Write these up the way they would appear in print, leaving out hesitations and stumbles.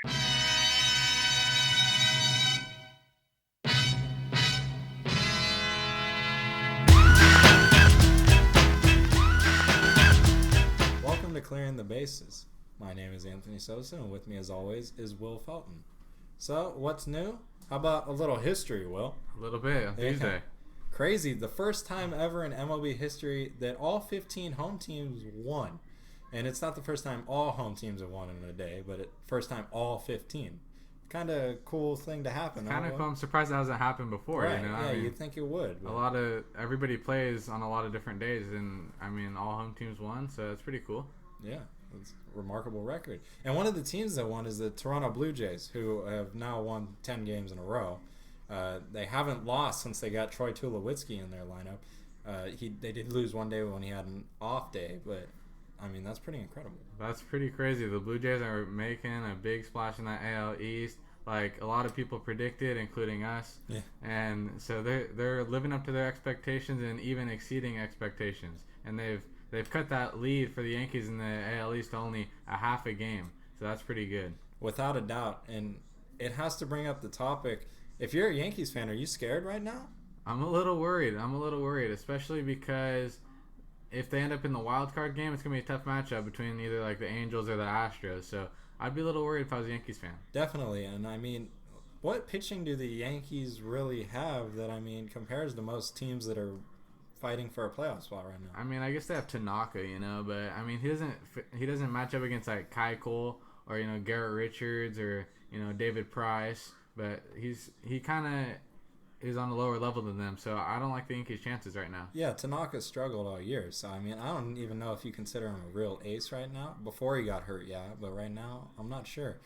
Welcome to Clearing the Bases. My name is Anthony Sosa, and with me, as always, is Will Felton. So, what's new? How about a little history, Will? A little bit on Tuesday. Crazy. The first time ever in MLB history that all 15 home teams won. And it's not the first time all home teams have won in a day, but first time all 15. Kind of cool thing to happen. Kind of cool. I'm surprised that hasn't happened before. Right. You know? Yeah, you'd think it would. Everybody plays on a lot of different days, and all home teams won, so it's pretty cool. Yeah, it's a remarkable record. And one of the teams that won is the Toronto Blue Jays, who have now won 10 games in a row. They haven't lost since they got Troy Tulowitzki in their lineup. They did lose one day when he had an off day, but that's pretty incredible. That's pretty crazy. The Blue Jays are making a big splash in that AL East, like a lot of people predicted, including us. Yeah. And so they're living up to their expectations and even exceeding expectations. And they've cut that lead for the Yankees in the AL East to only a half a game. So that's pretty good. Without a doubt. And it has to bring up the topic. If you're a Yankees fan, are you scared right now? I'm a little worried, especially because if they end up in the wild card game, it's going to be a tough matchup between either like the Angels or the Astros. So I'd be a little worried if I was a Yankees fan. Definitely. And what pitching do the Yankees really have that, compares to most teams that are fighting for a playoff spot right now? I guess they have Tanaka, but he doesn't match up against like Kai Cole or Garrett Richards or David Price, but he kind of is on a lower level than them, so I don't like the Yankees' chances right now. Yeah, Tanaka struggled all year, so I don't even know if you consider him a real ace right now. Before he got hurt, yeah, but right now, I'm not sure.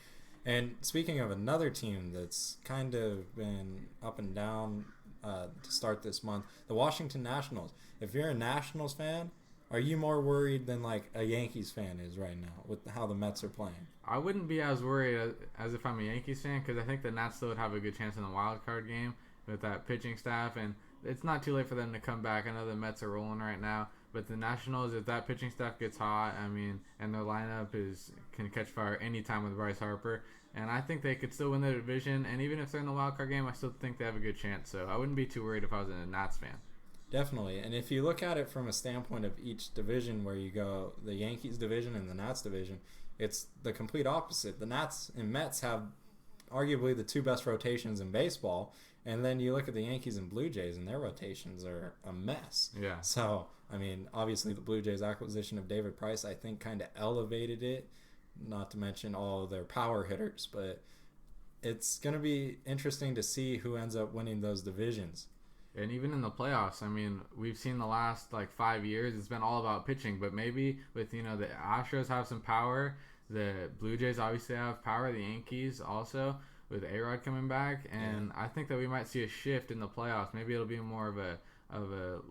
And speaking of another team that's kind of been up and down to start this month, the Washington Nationals. If you're a Nationals fan, are you more worried than like a Yankees fan is right now with how the Mets are playing? I wouldn't be as worried as if I'm a Yankees fan, because I think the Nats still would have a good chance in the wild card game with that pitching staff, and it's not too late for them to come back. I know the Mets are rolling right now, but the Nationals, if that pitching staff gets hot, and their lineup can catch fire anytime with Bryce Harper, and I think they could still win the division. And even if they're in the wild card game, I still think they have a good chance. So I wouldn't be too worried if I was a Nats fan. Definitely. And if you look at it from a standpoint of each division, where you go the Yankees division and the Nats division, it's the complete opposite. The Nats and Mets have arguably the two best rotations in baseball. And then you look at the Yankees and Blue Jays, and their rotations are a mess. Yeah. So, obviously the Blue Jays' acquisition of David Price, I think, kind of elevated it, not to mention all of their power hitters. But it's going to be interesting to see who ends up winning those divisions. And even in the playoffs, we've seen the last 5 years, it's been all about pitching. But maybe with, the Astros have some power, the Blue Jays obviously have power, the Yankees also, with A-Rod coming back, and I think that we might see a shift in the playoffs. Maybe it'll be more of a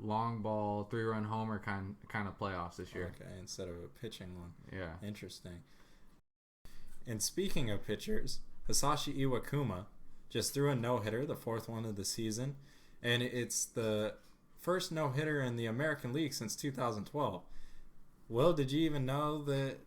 long ball 3-run homer kind of playoffs this year. Okay, instead of a pitching one. Yeah. Interesting. And speaking of pitchers, Hisashi Iwakuma just threw a no-hitter, the fourth one of the season, and it's the first no-hitter in the American League since 2012. Will, did you even know that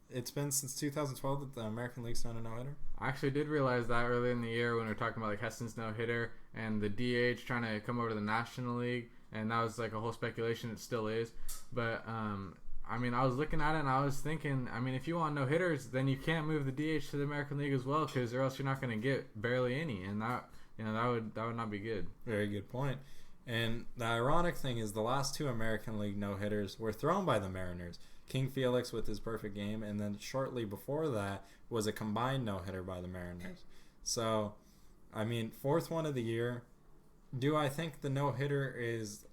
it's been since 2012 that the American League's done a no-hitter? I actually did realize that earlier in the year when we were talking about Heston's no-hitter and the DH trying to come over to the National League, and that was a whole speculation. It still is. But, I was looking at it and I was thinking, if you want no-hitters, then you can't move the DH to the American League as well, because or else you're not going to get barely any, and that would not be good. Very good point. And the ironic thing is the last two American League no-hitters were thrown by the Mariners. King Felix with his perfect game, and then shortly before that was a combined no-hitter by the Mariners. So, fourth one of the year. Do I think the no-hitter is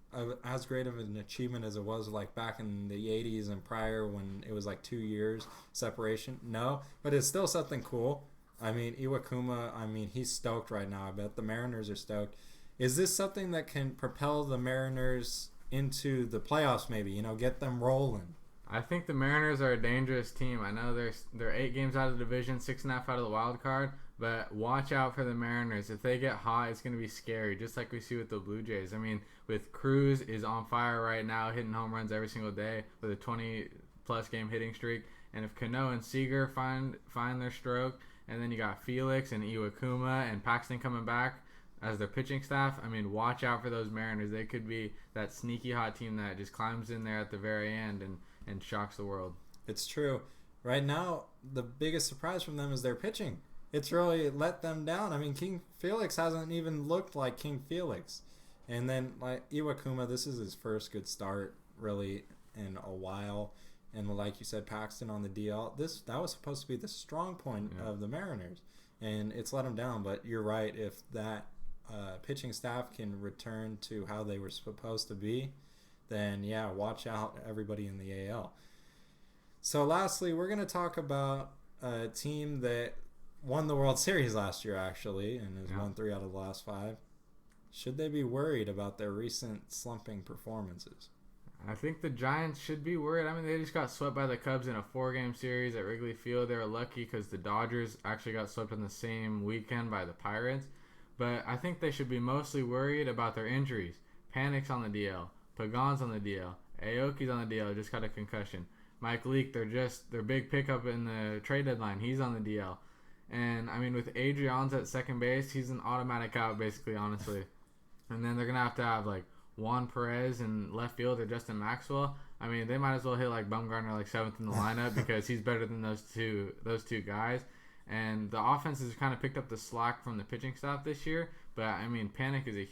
as great of an achievement as it was back in the 80s and prior when it was 2 years separation? No, but it's still something cool. Iwakuma, he's stoked right now. I bet the Mariners are stoked. Is this something that can propel the Mariners into the playoffs maybe, get them rolling? I think the Mariners are a dangerous team. I know they're 8 games out of the division, 6.5 out of the wild card, but watch out for the Mariners. If they get hot, it's going to be scary, just like we see with the Blue Jays. With Cruz is on fire right now, hitting home runs every single day with a 20-plus game hitting streak, And if Cano and Seager find their stroke, and then you got Felix and Iwakuma and Paxton coming back as their pitching staff, I mean, watch out for those Mariners. They could be that sneaky hot team that just climbs in there at the very end and shocks the world. It's true. Right now, the biggest surprise from them is their pitching. It's really let them down. I mean, King Felix hasn't even looked like King Felix. And then, like Iwakuma, this is his first good start, really, in a while. And like you said, Paxton on the DL. That was supposed to be the strong point of the Mariners. And it's let them down. But you're right. If that pitching staff can return to how they were supposed to be, then, yeah, watch out, everybody in the AL. So, lastly, we're going to talk about a team that won the World Series last year, actually, and has won 3 out of the last 5. Should they be worried about their recent slumping performances? I think the Giants should be worried. I mean, they just got swept by the Cubs in a 4-game series at Wrigley Field. They were lucky because the Dodgers actually got swept in the same weekend by the Pirates. But I think they should be mostly worried about their injuries. Panic's on the DL. Pagan's on the DL. Aoki's on the DL. Just got a concussion. Mike Leake, their big pickup in the trade deadline. He's on the DL. And, I mean, with Adrian's at second base, he's an automatic out, basically, honestly. And then they're going to have, like, Juan Perez in left field or Justin Maxwell. I mean, they might as well hit, like, Bumgarner, like, 7th in the lineup because he's better than those two guys. And the offense has kind of picked up the slack from the pitching staff this year. But, I mean, Panic is a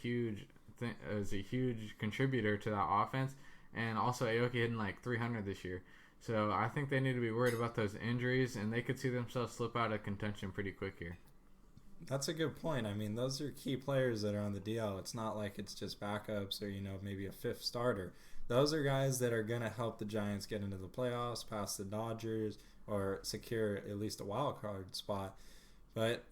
huge contributor to that offense. And also Aoki hitting, like, 300 this year. So I think they need to be worried about those injuries, and they could see themselves slip out of contention pretty quick here. That's a good point. I mean, those are key players that are on the DL. It's not like it's just backups or, maybe a 5th starter. Those are guys that are going to help the Giants get into the playoffs, past the Dodgers, or secure at least a wild card spot. But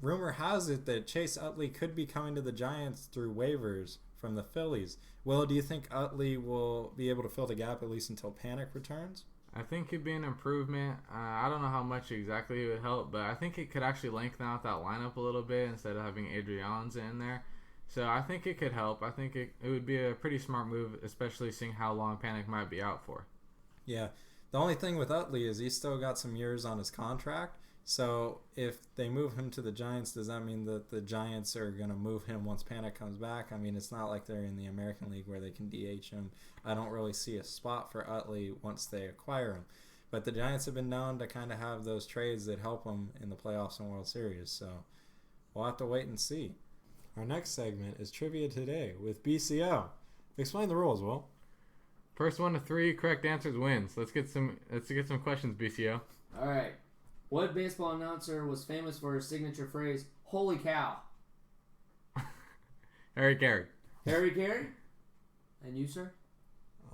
rumor has it that Chase Utley could be coming to the Giants through waivers from the Phillies. Will, do you think Utley will be able to fill the gap at least until Panic returns? I think it'd be an improvement. I don't know how much exactly it would help, but I think it could actually lengthen out that lineup a little bit instead of having Adrianza in there. So I think it could help. I think it would be a pretty smart move, especially seeing how long Panic might be out for. Yeah. The only thing with Utley is he's still got some years on his contract. So if they move him to the Giants, does that mean that the Giants are going to move him once Panic comes back? I mean, it's not like they're in the American League where they can DH him. I don't really see a spot for Utley once they acquire him. But the Giants have been known to kind of have those trades that help them in the playoffs and World Series. So we'll have to wait and see. Our next segment is Trivia Today with BCO. Explain the rules, Will. First 1 to 3 correct answers wins. Let's get some questions, BCO. All right. What baseball announcer was famous for his signature phrase, "Holy cow"? Harry Carey. Harry Carey? And you, sir?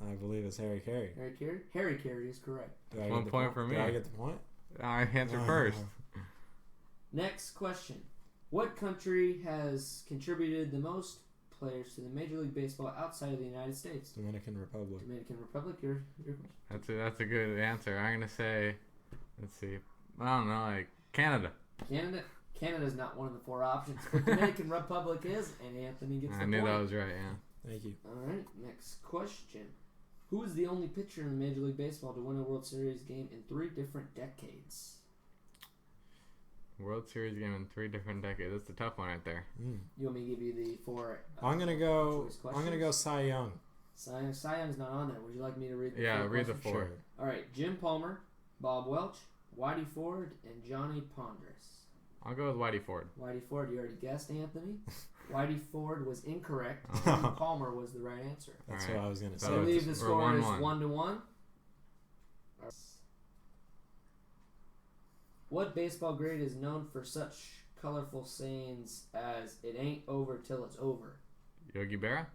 I believe it's Harry Carey. Harry Carey? Harry Carey is correct. 1 point for me. Do I get the point? I answer first. Next question. What country has contributed the most players to the Major League Baseball outside of the United States? Dominican Republic. Dominican Republic, your That's a good answer. I'm going to say, let's see. I don't know, like Canada. Canada's not one of the 4 options, but Dominican Republic is, and Anthony gets the point. I knew that was right, yeah. Thank you. All right, next question. Who is the only pitcher in Major League Baseball to win a World Series game in 3 different decades? World Series game in 3 different decades. That's a tough one right there. You want me to give you the 4 I'm gonna go Cy Young. Cy Young's not on there. Would you like me to read the 4 Yeah, read the questions? 4. Sure. All right, Jim Palmer, Bob Welch, Whitey Ford, and Johnny Pondras. I'll go with Whitey Ford. Whitey Ford, you already guessed, Anthony. Whitey Ford was incorrect. Jim Palmer was the right answer. That's All right. what I was going to So say. I believe the score is 1-1. 1-1. What baseball grade is known for such colorful sayings as "It ain't over till it's over"? Yogi Berra?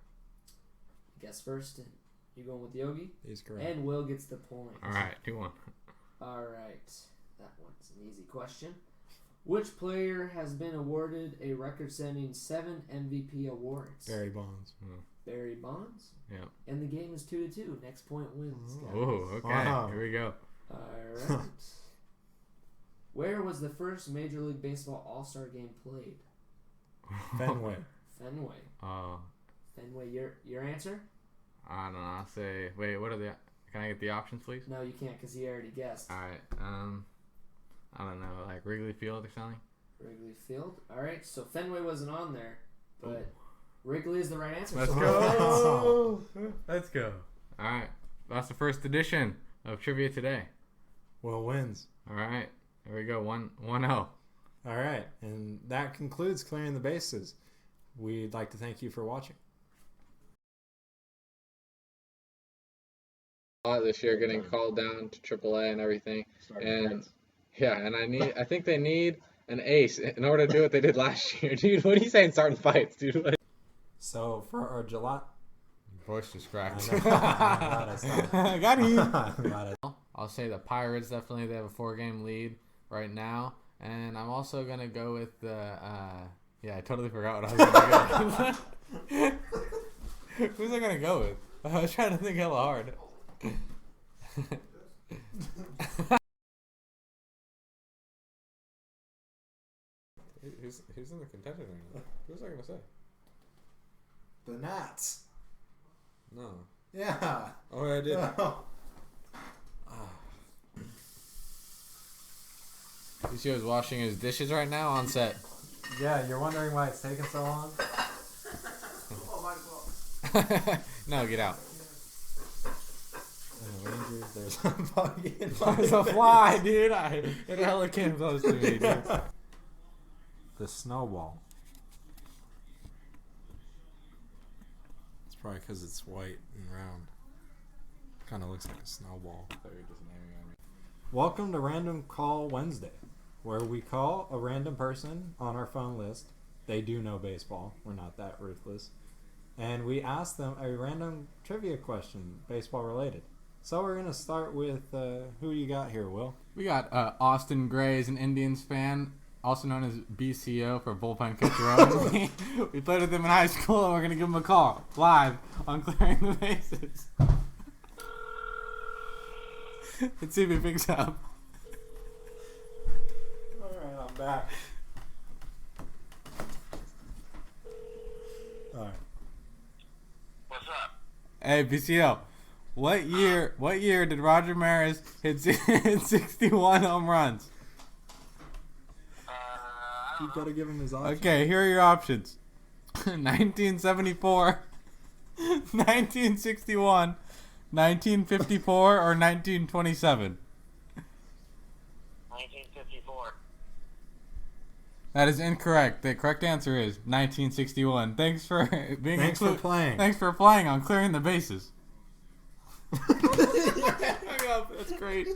Guess first. And you going with Yogi? He's correct. And Will gets the point. All right, 2-1. All right. That one's an easy question. Which player has been awarded a record-setting 7 MVP awards? Barry Bonds. Barry Bonds? Yeah. And the game is 2-2. Next point wins, guys. Oh, okay. Wow. Here we go. All right. Where was the first Major League Baseball All-Star game played? Fenway. Oh. Fenway, your answer? I don't know. I'll say. Wait, what are the? Can I get the options, please? No, you can't because he already guessed. All right. I don't know, like Wrigley Field or something. Wrigley Field. All right, so Fenway wasn't on there, but Wrigley is the right answer. Let's So go. Let's go. All right. That's the first edition of Trivia Today. Will wins. All right. There we go. 1-0. All right, and that concludes Clearing the Bases. We'd like to thank you for watching. This year getting called down to AAA and everything. And yeah, and I think they need an ace in order to do what they did last year. Dude, what are you saying starting fights, dude? So for our July... Voice just cracked. I Got him. know. I'll say the Pirates definitely. They have a 4-game lead right now. And I'm also going to go with the... yeah, I totally forgot what I was going to go with. Who's I going to go with? I was trying to think hella hard. Who's in the contention right now? Who's I going to say? The Nats. No. Yeah. Oh, I did. DCO is washing his dishes right now on set. Yeah, you're wondering why it's taking so long? No, get out. And the Rangers, there's a buggy in There's a fly, dude. It hella came close to me, dude. The snowball. It's probably because it's white and round. Kind of looks like a snowball. Welcome to Random Call Wednesday, where we call a random person on our phone list. They do know baseball. We're not that ruthless. And we ask them a random trivia question, baseball related. So we're going to start with who you got here, Will? We got Austin Gray is an Indians fan, also known as BCO for bullpen pitcher only. We played with him in high school, and we're going to give him a call live on Clearing the Bases. Let's see if he picks up. Alright, I'm back. Alright. What's up? Hey, BCO. What year did Roger Maris hit 61 home runs? I You don't know. gotta give him his option. Okay, here are your options. 1974, 1961, 1954, or 1927. 1954. That is incorrect. The correct answer is 1961. Thanks for being Thanks for playing. Thanks for playing on Clearing the Bases. That's great.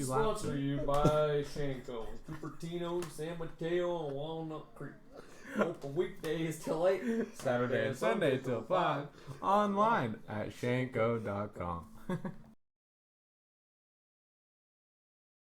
Sponsored you by Shanko, Cupertino, San Mateo, and Walnut Creek. Open weekdays till 8. Saturday and Sunday till 5. Online at shanko.com.